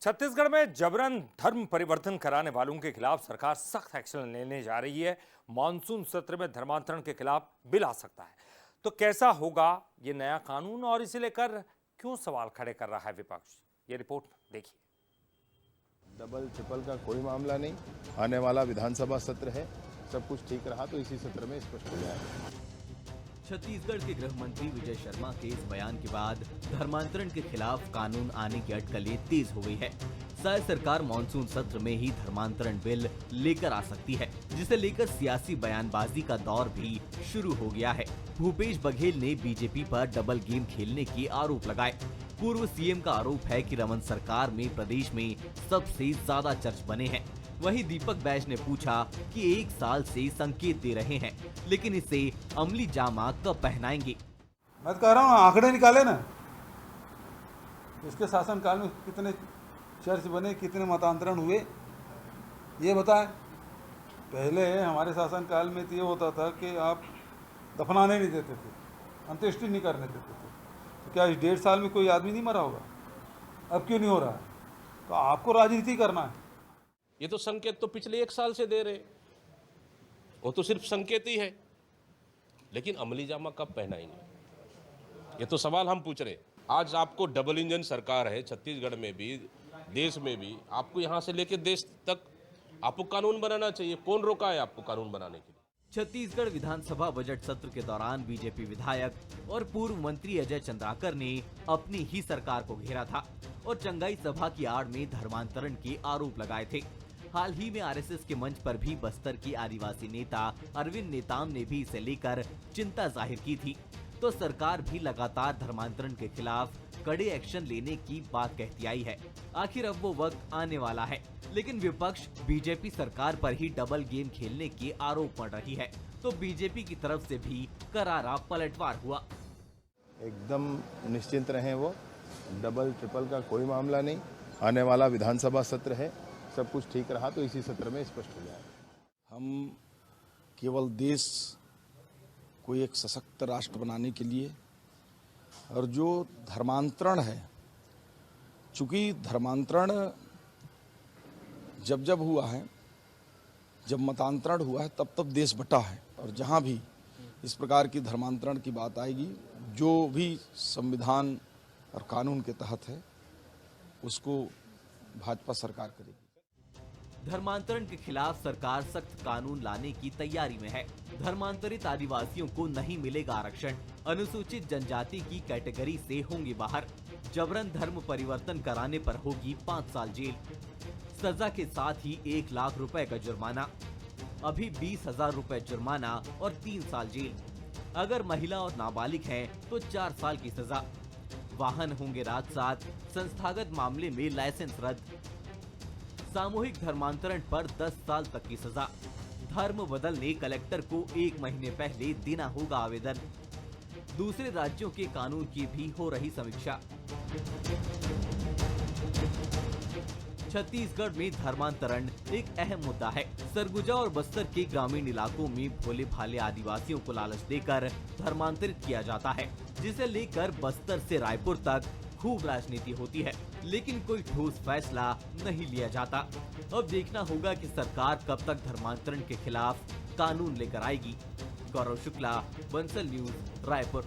छत्तीसगढ़ में जबरन धर्म परिवर्तन कराने वालों के खिलाफ सरकार सख्त एक्शन लेने जा रही है। मानसून सत्र में धर्मांतरण के खिलाफ बिल आ सकता है। तो कैसा होगा ये नया कानून और इसे लेकर क्यों सवाल खड़े कर रहा है विपक्ष? ये रिपोर्ट देखिए। डबल ट्रिपल का कोई मामला नहीं। आने वाला विधानसभा सत्र है, सब कुछ ठीक रहा तो इसी सत्र में स्पष्ट हो जाएगा। छत्तीसगढ़ के गृह मंत्री विजय शर्मा के इस बयान के बाद धर्मांतरण के खिलाफ कानून आने की अटकलें तेज हो गई है। शायद सरकार मानसून सत्र में ही धर्मांतरण बिल लेकर आ सकती है, जिसे लेकर सियासी बयानबाजी का दौर भी शुरू हो गया है। भूपेश बघेल ने बीजेपी पर डबल गेम खेलने के आरोप लगाए। पूर्व सीएम का आरोप है कि रमन सरकार में प्रदेश में सबसे ज्यादा चर्च बने हैं। वहीं दीपक बैज ने पूछा कि 1 साल से संकेत दे रहे हैं, लेकिन इसे अमली जामा कब पहनाएंगे? मैं तो कह रहा हूँ आंकड़े निकाले ना, इसके शासनकाल में कितने चर्च बने, कितने मतांतरण हुए, ये बताएं। पहले हमारे शासनकाल में तो ये होता था कि आप दफनाने नहीं देते थे, अंत्येष्टि नहीं करने देते थे। तो क्या इस 1.5 साल में कोई आदमी नहीं मरा होगा? अब क्यों नहीं हो रहा है? तो आपको राजनीति करना है। ये तो संकेत तो पिछले 1 साल से दे रहे, वो तो सिर्फ संकेत ही है, लेकिन अमली जामा कब पहनाएंगे? ये तो सवाल हम पूछ रहे। आज आपको डबल इंजन सरकार है, छत्तीसगढ़ में भी देश में भी। आपको यहाँ से लेकर देश तक आपको कानून बनाना चाहिए। कौन रोका है आपको कानून बनाने के लिए? छत्तीसगढ़ विधानसभा बजट सत्र के दौरान बीजेपी विधायक और पूर्व मंत्री अजय चंद्राकर ने अपनी ही सरकार को घेरा था और चंगाई सभा की आड़ में धर्मांतरण के आरोप लगाए थे। हाल ही में आरएसएस के मंच पर भी बस्तर के आदिवासी नेता अरविंद नेताम ने भी इसे लेकर चिंता जाहिर की थी। तो सरकार भी लगातार धर्मांतरण के खिलाफ कड़े एक्शन लेने की बात कहती आई है। आखिर अब वो वक्त आने वाला है, लेकिन विपक्ष बीजेपी सरकार पर ही डबल गेम खेलने के आरोप मढ़ रही है। तो बीजेपी की तरफ से भी करारा पलटवार हुआ। एकदम निश्चिंत रहें, वो डबल ट्रिपल का कोई मामला नहीं। आने वाला विधानसभा सत्र है, सब कुछ ठीक रहा तो इसी सत्र में स्पष्ट हो जाएगा। हम केवल देश को एक सशक्त राष्ट्र बनाने के लिए और जो धर्मांतरण है, चूंकि धर्मांतरण जब जब हुआ है, जब मतांतरण हुआ है, तब तब देश बटा है। और जहां भी इस प्रकार की धर्मांतरण की बात आएगी, जो भी संविधान और कानून के तहत है, उसको भाजपा सरकार करेगी। धर्मांतरण के खिलाफ सरकार सख्त कानून लाने की तैयारी में है। धर्मांतरित आदिवासियों को नहीं मिलेगा आरक्षण, अनुसूचित जनजाति की कैटेगरी से होंगे बाहर। जबरन धर्म परिवर्तन कराने पर होगी 5 साल जेल, सजा के साथ ही 1 लाख रुपए का जुर्माना। अभी 20,000 रुपए जुर्माना और 3 साल जेल। अगर महिला और नाबालिग है तो 4 साल की सजा। वाहन होंगे राजसात, संस्थागत मामले में लाइसेंस रद्द। सामूहिक धर्मांतरण पर 10 साल तक की सजा। धर्म बदलने कलेक्टर को 1 महीने पहले देना होगा आवेदन। दूसरे राज्यों के कानून की भी हो रही समीक्षा। छत्तीसगढ़ में धर्मांतरण एक अहम मुद्दा है। सरगुजा और बस्तर के ग्रामीण इलाकों में भोले भाले आदिवासियों को लालच देकर धर्मांतरित किया जाता है, जिसे लेकर बस्तर से रायपुर तक खूब राजनीति होती है, लेकिन कोई ठोस फैसला नहीं लिया जाता। अब देखना होगा कि सरकार कब तक धर्मांतरण के खिलाफ कानून लेकर आएगी। गौरव शुक्ला, बंसल न्यूज, रायपुर।